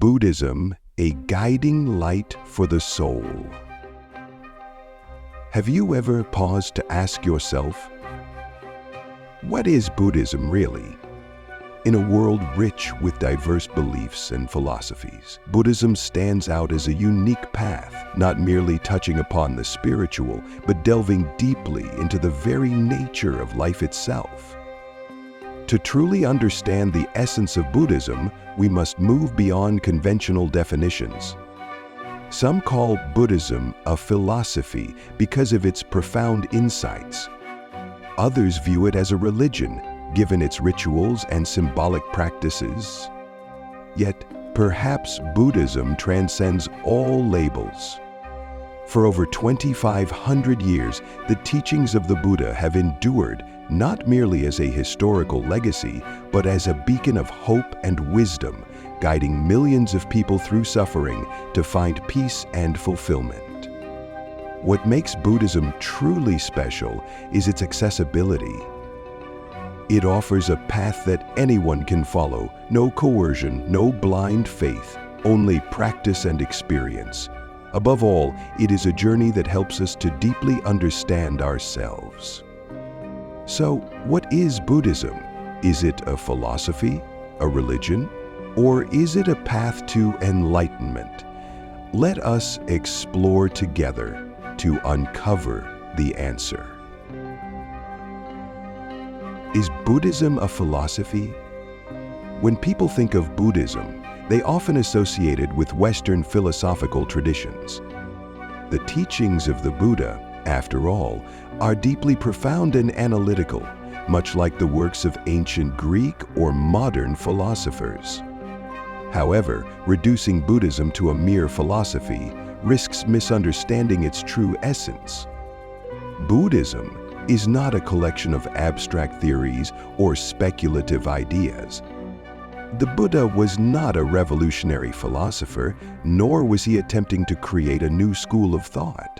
Buddhism, a guiding light for the soul. Have you ever paused to ask yourself, what is Buddhism really? In a world rich with diverse beliefs and philosophies, Buddhism stands out as a unique path, not merely touching upon the spiritual, but delving deeply into the very nature of life itself. To truly understand the essence of Buddhism, we must move beyond conventional definitions. Some call Buddhism a philosophy because of its profound insights. Others view it as a religion, given its rituals and symbolic practices. Yet, perhaps Buddhism transcends all labels. For over 2,500 years, the teachings of the Buddha have endured not merely as a historical legacy, but as a beacon of hope and wisdom, guiding millions of people through suffering to find peace and fulfillment. What makes Buddhism truly special is its accessibility. It offers a path that anyone can follow, no coercion, no blind faith, only practice and experience. Above all, it is a journey that helps us to deeply understand ourselves. So, what is Buddhism? Is it a philosophy, a religion, or is it a path to enlightenment? Let us explore together to uncover the answer. Is Buddhism a philosophy? When people think of Buddhism, they often associate it with Western philosophical traditions. The teachings of the Buddha, after all, are deeply profound and analytical, much like the works of ancient Greek or modern philosophers. However, reducing Buddhism to a mere philosophy risks misunderstanding its true essence. Buddhism is not a collection of abstract theories or speculative ideas. The Buddha was not a revolutionary philosopher, nor was he attempting to create a new school of thought.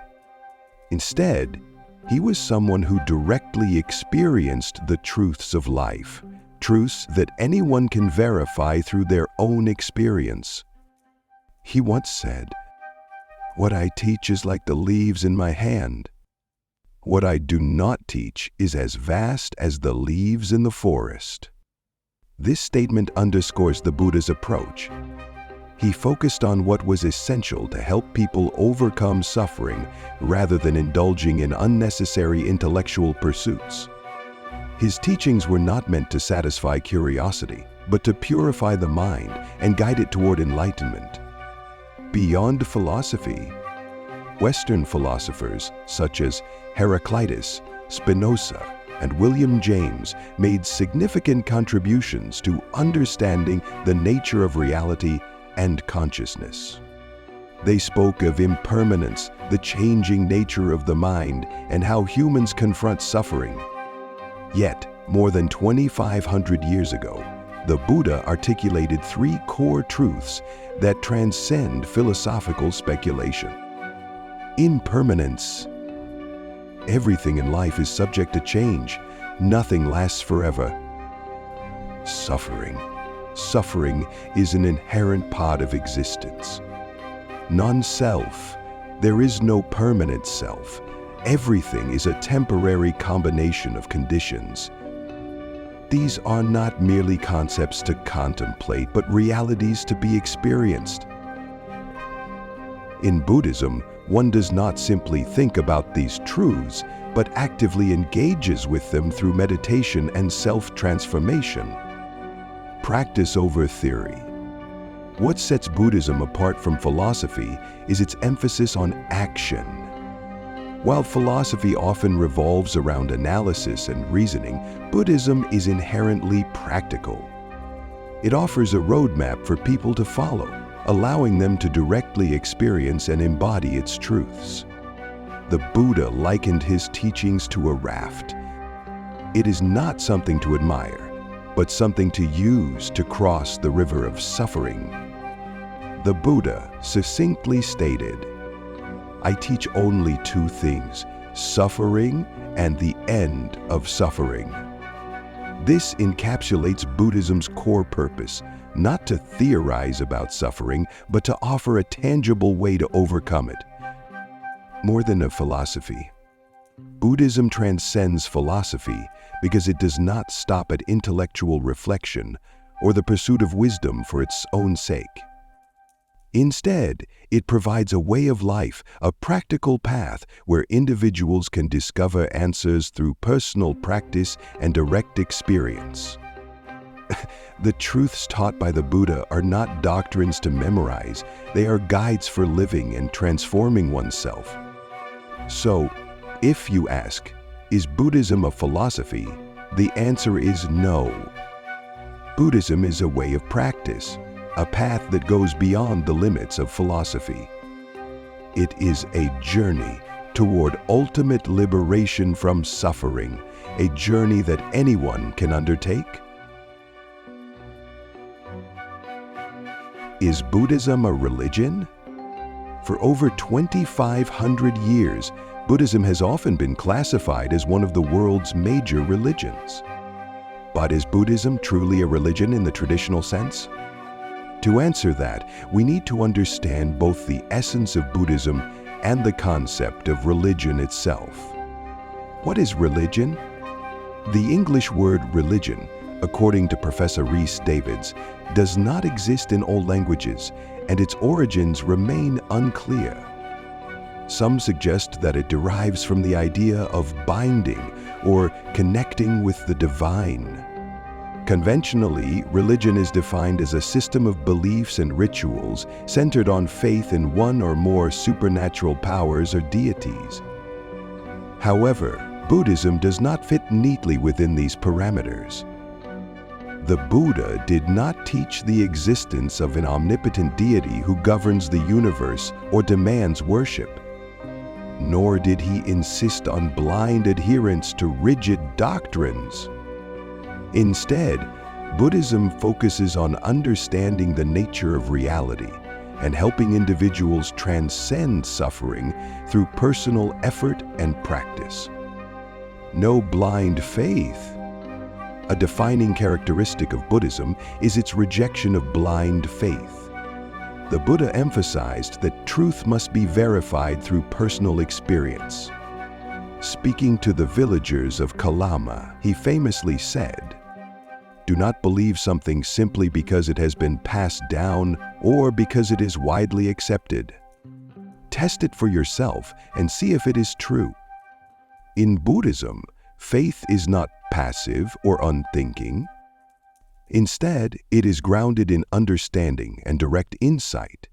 Instead, he was someone who directly experienced the truths of life, truths that anyone can verify through their own experience. He once said, "What I teach is like the leaves in my hand. What I do not teach is as vast as the leaves in the forest." This statement underscores the Buddha's approach. He focused on what was essential to help people overcome suffering rather than indulging in unnecessary intellectual pursuits. His teachings were not meant to satisfy curiosity, but to purify the mind and guide it toward enlightenment. Beyond philosophy, Western philosophers such as Heraclitus, Spinoza, and William James made significant contributions to understanding the nature of reality and consciousness. They spoke of impermanence, the changing nature of the mind, and how humans confront suffering. Yet, more than 2,500 years ago, the Buddha articulated three core truths that transcend philosophical speculation. Impermanence. Everything in life is subject to change. Nothing lasts forever. Suffering. Suffering is an inherent part of existence. Non-self. There is no permanent self. Everything is a temporary combination of conditions. These are not merely concepts to contemplate, but realities to be experienced. In Buddhism, one does not simply think about these truths, but actively engages with them through meditation and self-transformation. Practice over theory. What sets Buddhism apart from philosophy is its emphasis on action. While philosophy often revolves around analysis and reasoning, Buddhism is inherently practical. It offers a roadmap for people to follow, allowing them to directly experience and embody its truths. The Buddha likened his teachings to a raft. It is not something to admire, but something to use to cross the river of suffering. The Buddha succinctly stated, "I teach only two things, suffering and the end of suffering." This encapsulates Buddhism's core purpose, not to theorize about suffering, but to offer a tangible way to overcome it. More than a philosophy, Buddhism transcends philosophy because it does not stop at intellectual reflection or the pursuit of wisdom for its own sake. Instead, it provides a way of life, a practical path where individuals can discover answers through personal practice and direct experience. The truths taught by the Buddha are not doctrines to memorize, they are guides for living and transforming oneself. So, if you ask, is Buddhism a philosophy? The answer is no. Buddhism is a way of practice, a path that goes beyond the limits of philosophy. It is a journey toward ultimate liberation from suffering, a journey that anyone can undertake. Is Buddhism a religion? For over 2,500 years, Buddhism has often been classified as one of the world's major religions. But is Buddhism truly a religion in the traditional sense? To answer that, we need to understand both the essence of Buddhism and the concept of religion itself. What is religion? The English word religion, according to Professor Rhys Davids, does not exist in all languages, and its origins remain unclear. Some suggest that it derives from the idea of binding or connecting with the divine. Conventionally, religion is defined as a system of beliefs and rituals centered on faith in one or more supernatural powers or deities. However, Buddhism does not fit neatly within these parameters. The Buddha did not teach the existence of an omnipotent deity who governs the universe or demands worship. Nor did he insist on blind adherence to rigid doctrines. Instead, Buddhism focuses on understanding the nature of reality and helping individuals transcend suffering through personal effort and practice. No blind faith. A defining characteristic of Buddhism is its rejection of blind faith. The Buddha emphasized that truth must be verified through personal experience. Speaking to the villagers of Kalama, he famously said, "Do not believe something simply because it has been passed down or because it is widely accepted. Test it for yourself and see if it is true." In Buddhism, faith is not passive or unthinking. Instead, it is grounded in understanding and direct insight.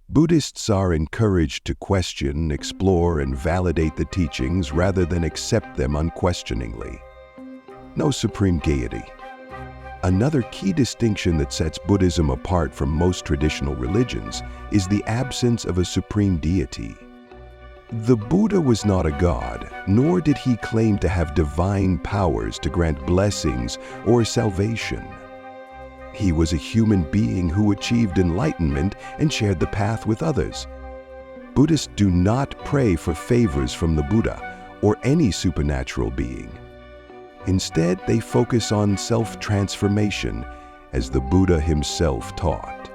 Buddhists are encouraged to question, explore, and validate the teachings rather than accept them unquestioningly. No supreme gaiety. Another key distinction that sets Buddhism apart from most traditional religions is the absence of a supreme deity. The Buddha was not a god, nor did he claim to have divine powers to grant blessings or salvation. He was a human being who achieved enlightenment and shared the path with others. Buddhists do not pray for favors from the Buddha or any supernatural being. Instead, they focus on self-transformation, as the Buddha himself taught.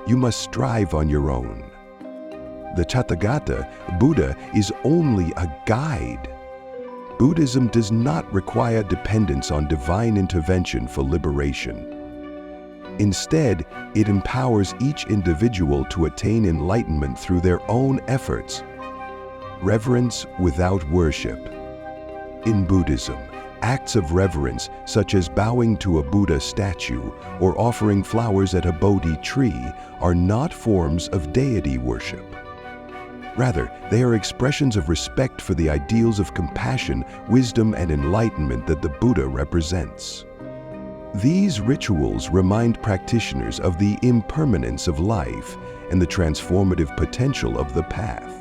You must strive on your own. The Tathagata, Buddha, is only a guide. Buddhism does not require dependence on divine intervention for liberation. Instead, it empowers each individual to attain enlightenment through their own efforts. Reverence without worship. In Buddhism, acts of reverence, such as bowing to a Buddha statue or offering flowers at a Bodhi tree, are not forms of deity worship. Rather, they are expressions of respect for the ideals of compassion, wisdom, and enlightenment that the Buddha represents. These rituals remind practitioners of the impermanence of life and the transformative potential of the path.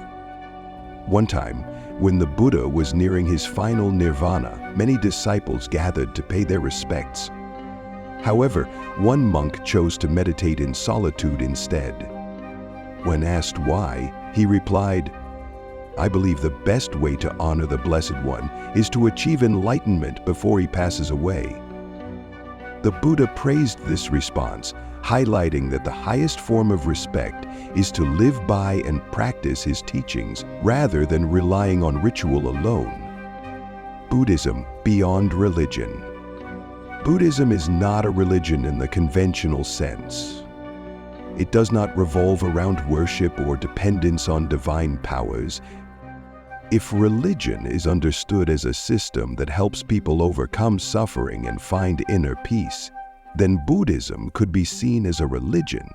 One time, when the Buddha was nearing his final nirvana, many disciples gathered to pay their respects. However, one monk chose to meditate in solitude instead. When asked why, he replied, "I believe the best way to honor the Blessed One is to achieve enlightenment before he passes away." The Buddha praised this response, highlighting that the highest form of respect is to live by and practice his teachings rather than relying on ritual alone. Buddhism beyond religion. Buddhism is not a religion in the conventional sense. It does not revolve around worship or dependence on divine powers. If religion is understood as a system that helps people overcome suffering and find inner peace, then Buddhism could be seen as a religion.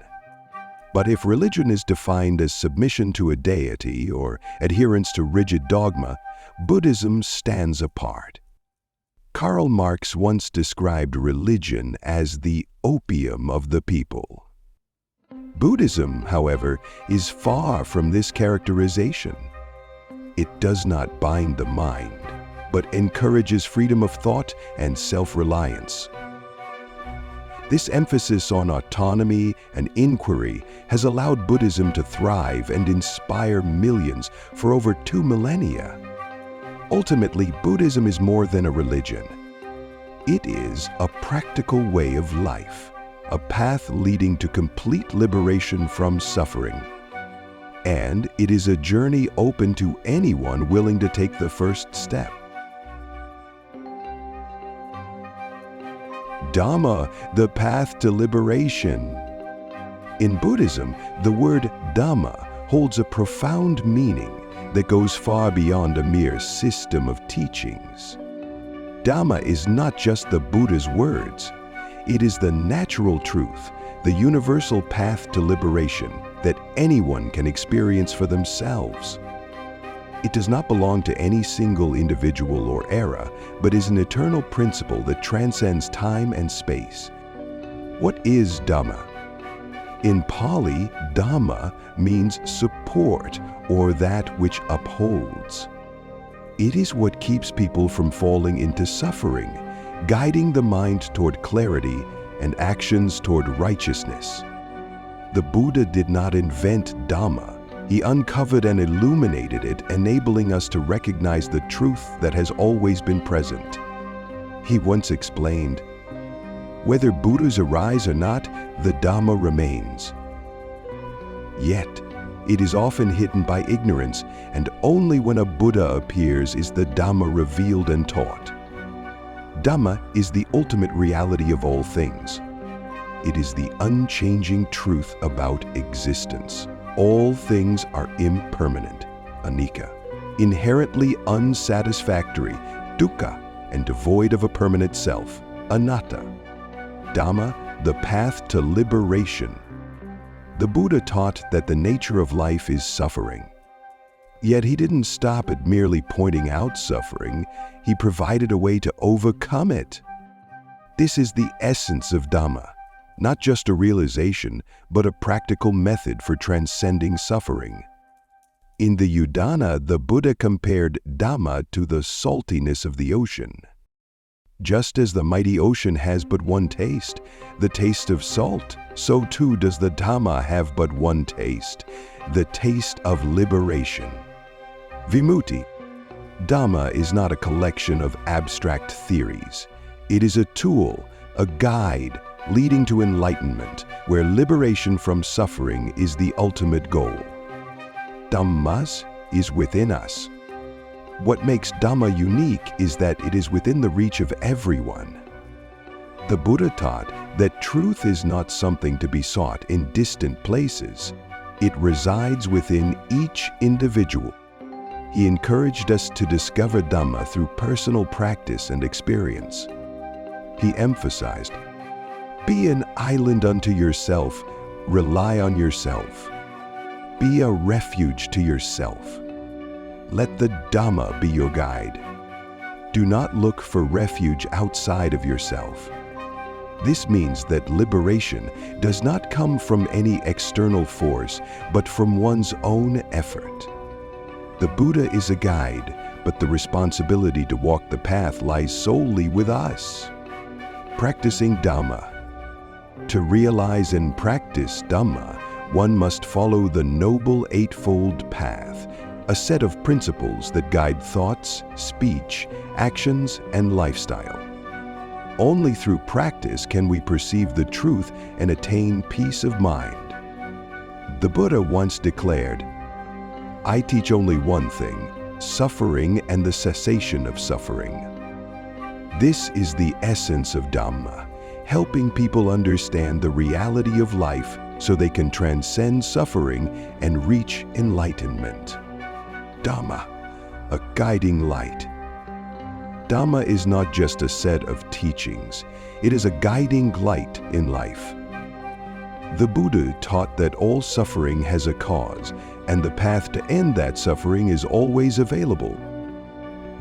But if religion is defined as submission to a deity or adherence to rigid dogma, Buddhism stands apart. Karl Marx once described religion as the opium of the people. Buddhism, however, is far from this characterization. It does not bind the mind, but encourages freedom of thought and self-reliance. This emphasis on autonomy and inquiry has allowed Buddhism to thrive and inspire millions for over 2 millennia. Ultimately, Buddhism is more than a religion. It is a practical way of life, a path leading to complete liberation from suffering. And it is a journey open to anyone willing to take the first step. Dhamma, the path to liberation. In Buddhism, the word Dhamma holds a profound meaning that goes far beyond a mere system of teachings. Dhamma is not just the Buddha's words. It is the natural truth, the universal path to liberation that anyone can experience for themselves. It does not belong to any single individual or era, but is an eternal principle that transcends time and space. What is Dhamma? In Pali, Dhamma means support or that which upholds. It is what keeps people from falling into suffering, guiding the mind toward clarity and actions toward righteousness. The Buddha did not invent Dhamma. He uncovered and illuminated it, enabling us to recognize the truth that has always been present. He once explained, "Whether Buddhas arise or not, the Dhamma remains." Yet, it is often hidden by ignorance, and only when a Buddha appears is the Dhamma revealed and taught. Dhamma is the ultimate reality of all things. It is the unchanging truth about existence. All things are impermanent, anicca, inherently unsatisfactory, dukkha, and devoid of a permanent self, anatta. Dhamma, the path to liberation. The Buddha taught that the nature of life is suffering. Yet he didn't stop at merely pointing out suffering. He provided a way to overcome it. This is the essence of Dhamma. Not just a realization, but a practical method for transcending suffering. In the Udana, the Buddha compared Dhamma to the saltiness of the ocean. Just as the mighty ocean has but one taste, the taste of salt, so too does the Dhamma have but one taste, the taste of liberation. Vimutti. Dhamma is not a collection of abstract theories. It is a tool, a guide, leading to enlightenment, where liberation from suffering is the ultimate goal. Dhammas is within us. What makes Dhamma unique is that it is within the reach of everyone. The Buddha taught that truth is not something to be sought in distant places. It resides within each individual. He encouraged us to discover Dhamma through personal practice and experience. He emphasized, "Be an island unto yourself, rely on yourself. Be a refuge to yourself. Let the Dhamma be your guide. Do not look for refuge outside of yourself." This means that liberation does not come from any external force, but from one's own effort. The Buddha is a guide, but the responsibility to walk the path lies solely with us. Practicing Dhamma. To realize and practice Dhamma, one must follow the Noble Eightfold Path, a set of principles that guide thoughts, speech, actions, and lifestyle. Only through practice can we perceive the truth and attain peace of mind. The Buddha once declared, "I teach only one thing, suffering and the cessation of suffering." This is the essence of Dhamma, helping people understand the reality of life so they can transcend suffering and reach enlightenment. Dhamma, a guiding light. Dhamma is not just a set of teachings, it is a guiding light in life. The Buddha taught that all suffering has a cause, and the path to end that suffering is always available.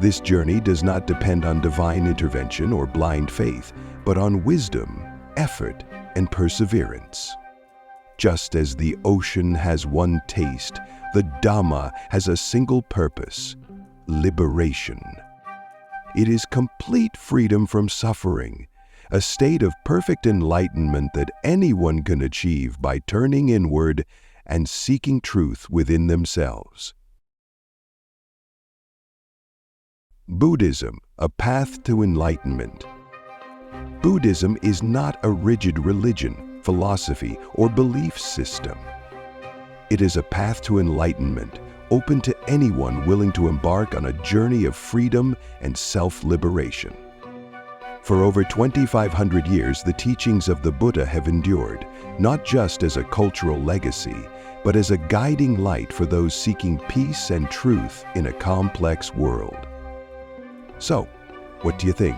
This journey does not depend on divine intervention or blind faith, but on wisdom, effort, and perseverance. Just as the ocean has one taste, the Dhamma has a single purpose: liberation. It is complete freedom from suffering, a state of perfect enlightenment that anyone can achieve by turning inward and seeking truth within themselves. Buddhism, a path to enlightenment. Buddhism is not a rigid religion, philosophy, or belief system. It is a path to enlightenment, open to anyone willing to embark on a journey of freedom and self-liberation. For over 2,500 years, the teachings of the Buddha have endured, not just as a cultural legacy, but as a guiding light for those seeking peace and truth in a complex world. So, what do you think?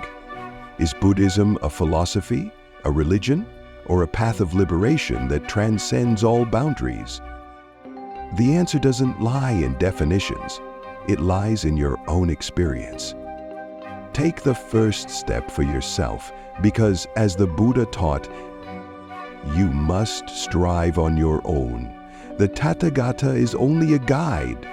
Is Buddhism a philosophy, a religion, or a path of liberation that transcends all boundaries? The answer doesn't lie in definitions. It lies in your own experience. Take the first step for yourself, because as the Buddha taught, you must strive on your own. The Tathagata is only a guide,